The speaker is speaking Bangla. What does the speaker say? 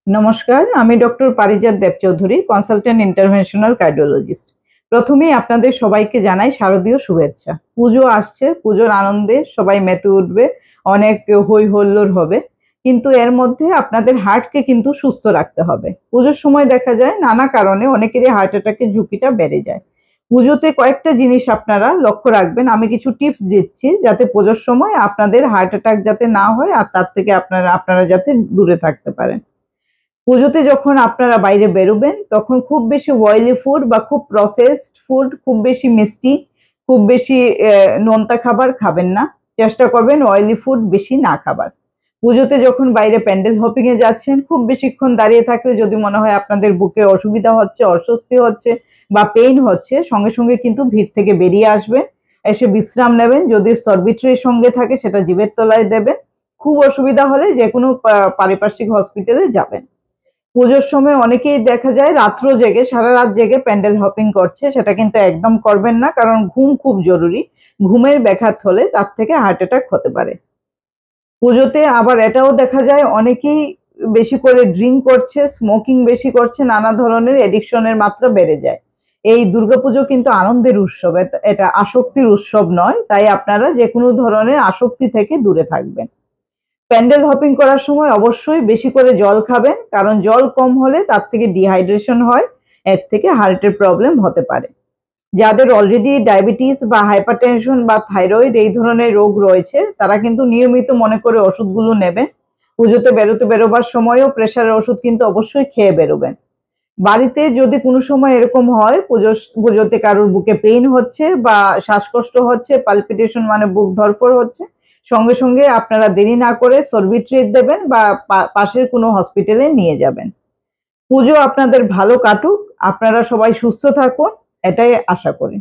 নমস্কার, আমি ডক্টর পারিজাত দেবচৌধুরী, কনসালটেন্ট ইন্টারভেনশনাল কার্ডিওলজিস্ট। প্রথমেই আপনাদের সবাইকে জানাই শারদীয় শুভেচ্ছা। পুজো আসছে, পুজোর আনন্দে সবাই মেতে উঠবে, অনেক হই হুল্লোড় হবে। কিন্তু এর মধ্যে আপনাদের হার্টকে কিন্তু সুস্থ রাখতে হবে। পুজোর সময় দেখা যায় নানা কারণে অনেকেরই হার্ট অ্যাটাকের ঝুঁকিটা বেড়ে যায়। পুজোতে কয়েকটা জিনিস আপনারা লক্ষ্য রাখবেন। আমি কিছু টিপস দিচ্ছি যাতে পুজোর সময় আপনাদের হার্ট অ্যাটাক যাতে না হয় আর তার থেকে আপনারা যাতে দূরে থাকতে পারেন। পুজোতে যখন আপনারা বাইরে বেরোবেন তখন খুব বেশি অয়েলি ফুড বা খুব প্রসেসড ফুড, খুব বেশি মিষ্টি, খুব বেশি নোনতা খাবার খাবেন না। চেষ্টা করবেন অয়েলি ফুড বেশি না খাবার। পুজোতে যখন বাইরে প্যান্ডেল হপিং এ যাচ্ছেন খুব বেশিক্ষণ দাঁড়িয়ে থাকলে যদি মনে হয় আপনাদের বুকে অসুবিধা হচ্ছে, অস্বস্তি হচ্ছে বা পেইন হচ্ছে, সঙ্গে সঙ্গে কিন্তু ভিড় থেকে বেরিয়ে আসবেন, এসে বিশ্রাম নেবেন। যদি সরবিট্রি সঙ্গে থাকে সেটা জিভের তলায় দেবেন। খুব অসুবিধা হলে যে কোনো পারিপার্শ্বিক হসপিটালে যাবেন। পুজোর সময় অনেকেই দেখা যায় রাত্র জেগে সারা রাত জেগে প্যান্ডেল হপিং করছে, সেটা কিন্তু একদম করবেন না, কারণ ঘুম খুব জরুরি। ঘুমের ব্যাঘাত হলে তার থেকে হার্ট অ্যাটাক হতে পারে। পুজোতে আবার এটাও দেখা যায় অনেকেই বেশি করে ড্রিঙ্ক করছে, স্মোকিং বেশি করছে, নানা ধরনের এডিকশনের মাত্রা বেড়ে যায়। এই দুর্গাপুজো কিন্তু আনন্দের উৎসব, এটা আসক্তির উৎসব নয়, তাই আপনারা যে কোনো ধরনের আসক্তি থেকে দূরে থাকবেন। প্যান্ডেল হপিং করার সময় অবশ্যই বেশি করে জল খাবেন, কারণ জল কম হলে তার থেকে ডিহাইড্রেশন হয়, এর থেকে হার্টের প্রবলেম হতে পারে। যাদের অলরেডি ডায়াবেটিস বা হাইপারটেনশন বা থাইরয়েড এই ধরনের রোগ রয়েছে তারা কিন্তু নিয়মিত মনে করে ওষুধগুলো নেবেন। পুজোতে বেরোবার সময়ও প্রেশারের ওষুধ কিন্তু অবশ্যই খেয়ে বেরোবেন। বাড়িতে যদি কোনো সময় এরকম হয় পুজোতে কারোর বুকে পেইন হচ্ছে বা শ্বাসকষ্ট হচ্ছে, পালপিটেশন মানে বুক ধড়ফড় হচ্ছে, সঙ্গে সঙ্গে আপনারা দেরি না করে সরবিট্রিট দেবেন বা পাশের কোনো হসপিটালে নিয়ে যাবেন। পুজো আপনাদের ভালো কাটুক, আপনারা সবাই সুস্থ থাকুন, এটাই আশা করি।